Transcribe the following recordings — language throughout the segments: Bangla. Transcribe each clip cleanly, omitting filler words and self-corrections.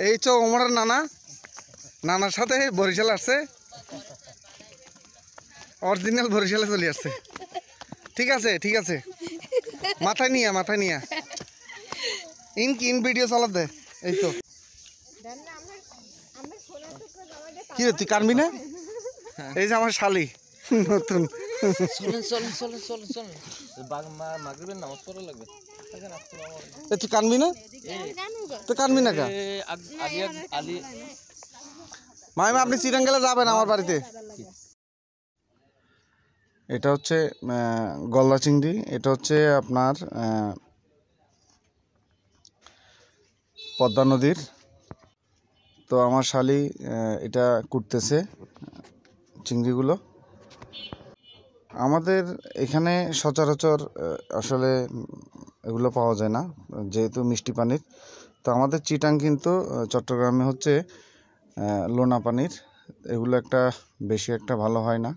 এই তো ওমরের নানার সাথে বরিশাল আসছে, অরিজিনাল বরিশালে চলে আসছে। ঠিক আছে ঠিক আছে, মাথায় নিয়া ইন ভিডিও চালা দে। এই তো কি রে, তুই কানবি না? এই যে আমার শালি নতুন। তুই কানবি না? তুই কানবি না কা? মাইমা আপনি চিরাঙ্গেলে যাবেন আমার বাড়িতে। এটা হচ্ছে গলদা চিংড়ি, এটা হচ্ছে আপনার পদ্মা নদীর। তো আমার শালি এটা কুটতেছে চিংড়িগুলো। আমাদের এখানে সচরাচর আসলে এগুলো পাওয়া যায় না, যেহেতু মিষ্টি পানির। তো আমাদের চিটাং কিন্তু চট্টগ্রামে হচ্ছে লোনা পানির, এগুলো বেশি একটা ভালো হয় না।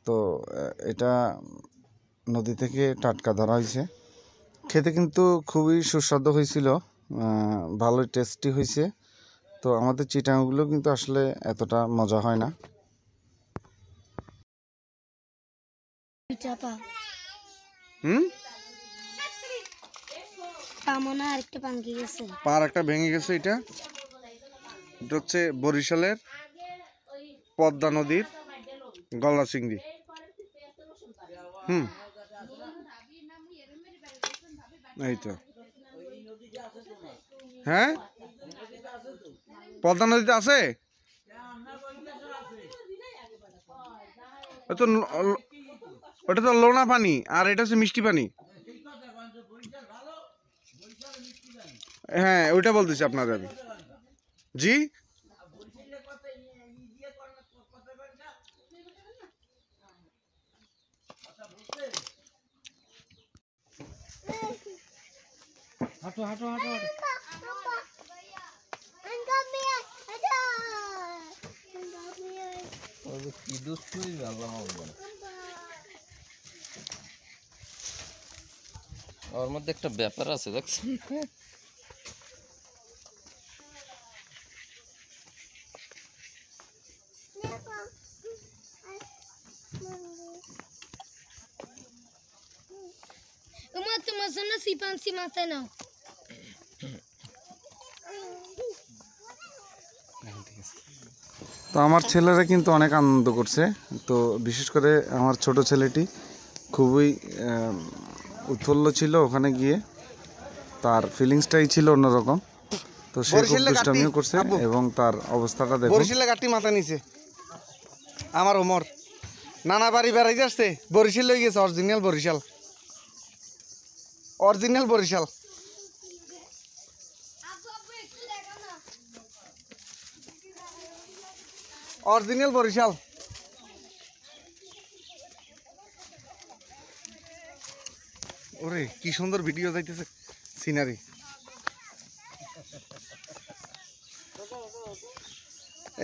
তো এটা নদী থেকে টাটকা ধরা হয়েছে, খেতে কিন্তু খুবই সুস্বাদু হয়েছিল, ভালোই টেস্টি হয়েছে। তো আমাদের চিটাংগুলো কিন্তু আসলে এতটা মজা হয় না। পার একটা ভেঙে গেছে। এটা হচ্ছে বরিশালের পদ্মা নদীর গলদা চিংড়ি। এই তো হ্যাঁ, পদ্মা নদীতে আছে। ওটা তো লোনা পানি, আর এটা হচ্ছে মিষ্টি পানি। হ্যাঁ, ওইটা বলতেছি আপনাদের আমি। জি, হাঁটো হাঁটো হাঁটো হাঁটো। ওর মধ্যে একটা ব্যাপার আছে দেখছেন। তো আমার ছেলেরা কিন্তু অনেক আনন্দ করছে। তো বিশেষ করে আমার ছোট ছেলেটি খুবই উৎফুল্ল ছিল ওখানে গিয়ে, তার ফিলিংসটাই ছিল অন্যরকম। তো সে খুব দুষ্টামিও করছে এবং তার অবস্থাটা দেখো। বরিশালে গাটি মাথা নিছে আমার ওমর, নানা বাড়ি বেড়াইতে আসছে, বরিশাল লই গেছে। Original Barishal, original Barishal. Original Barishal. ওরে কি সুন্দর ভিডিও যাইতেছে, সিনারি।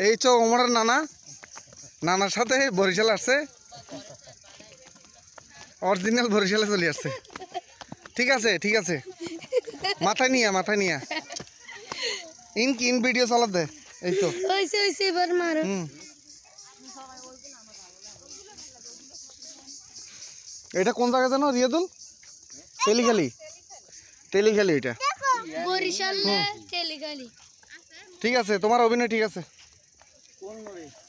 এই তো ওমরের নানার সাথে বরিশাল আসছে, অরিজিনাল বরিশালে চলে আসছে। ঠিক আছে ঠিক আছে, মাথায় নিয়া ইন ভিডিও চালা দে। এই তো এটা কোন জায়গা জানো রিয়াদুল? তেলিখালি এটা বরিশাল তেলিখালি। ঠিক আছে, তোমার অভিনয় ঠিক আছে।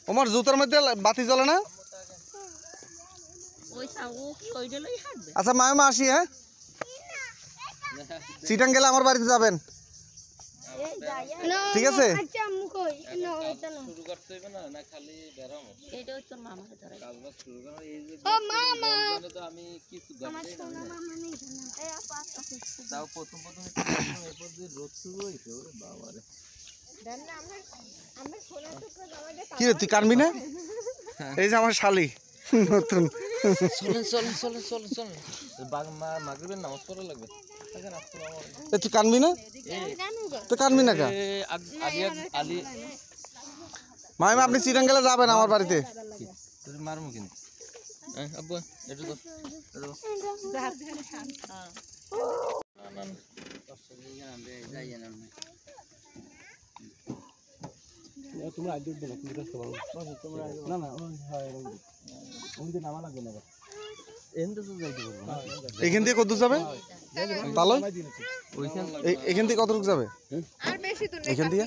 তোমার জুতার মধ্যে বাতি জ্বলে না? আচ্ছা মামা আসি, হ্যাঁ চিটাং গেলে আমার বাড়িতে যাবেন, ঠিক আছে? কি রে, তুই কানবি না? এই যে আমার শালি নতুন। তুই কানবি না? তুই কানবি না কা? মাইমা আপনি চিরাঙ্গেলে যাবেন আমার বাড়িতে। মারমু কিন্তু তোমরা আইডিয়া দিও না, তুমি রাস্তা পারো না না হয় ওই নামা লাগবে না এন্ড তো যাইতে পারবো না। এখান থেকে কত যাবে তাহলে ওইখান এখান থেকে কতটুকু যাবে আর বেশি দূর না এখান থেকে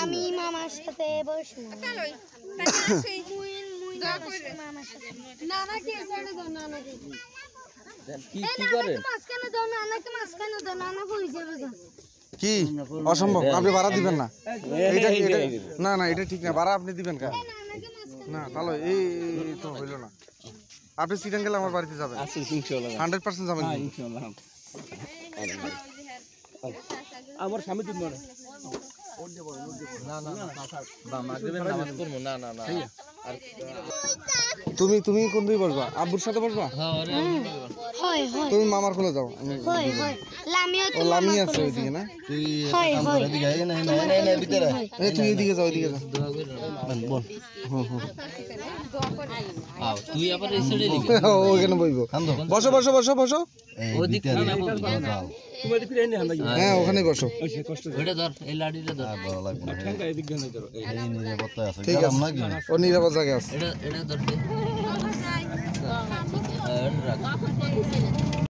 আমি মামার সাথে বসবো নানাকে ছেড়ে দাও নানাকে কি কি করেন মাঝখানে দাও নানাকে মাঝখানে দাও নানা বই যাবে গা কি অসম্ভব আপনি ভাড়া দিবেন না না না এটা ঠিক না ভাড়া আপনি দিবেন কেন নানাকে মাঝখানে না তাহলে এই তো হইল না আপনি সিটাং গেলে আমার বাড়িতে যাবেন আচ্ছা ইনশাআল্লাহ 100% যাবেন হ্যাঁ ইনশাআল্লাহ আমার স্বামী তুমি না না না বা মাগরিবের নামাজ পড়বো না না না আর তুমি তুমি কোন দিকে বসবা আব্বুর সাথে বসবা হ্যাঁ আরে হয় হয় তুমি মামার কোলে যাও আমি হয় হয় লামিও ও লামি আছে ওইদিকে না হয় হয় এই তুই এদিকে যাও এদিকে যাও দোয়া করে বল আও তুই আবার এই সাইডে লিখি ওখানে বইবো বসো বসো বসো বসো ওদিক থেকে না তুমি এদিকে ফিরে এনে হান্দাই হ্যাঁ ওখানেই বসো সে কষ্ট ওটা ধর এই লাঠিটা ধর ঠ্যাঙ্গা এদিক দিয়ে ধরো ঠিক আছে ও নিরাপদ জায়গায় আছে এটা ধর দে এটা রাখ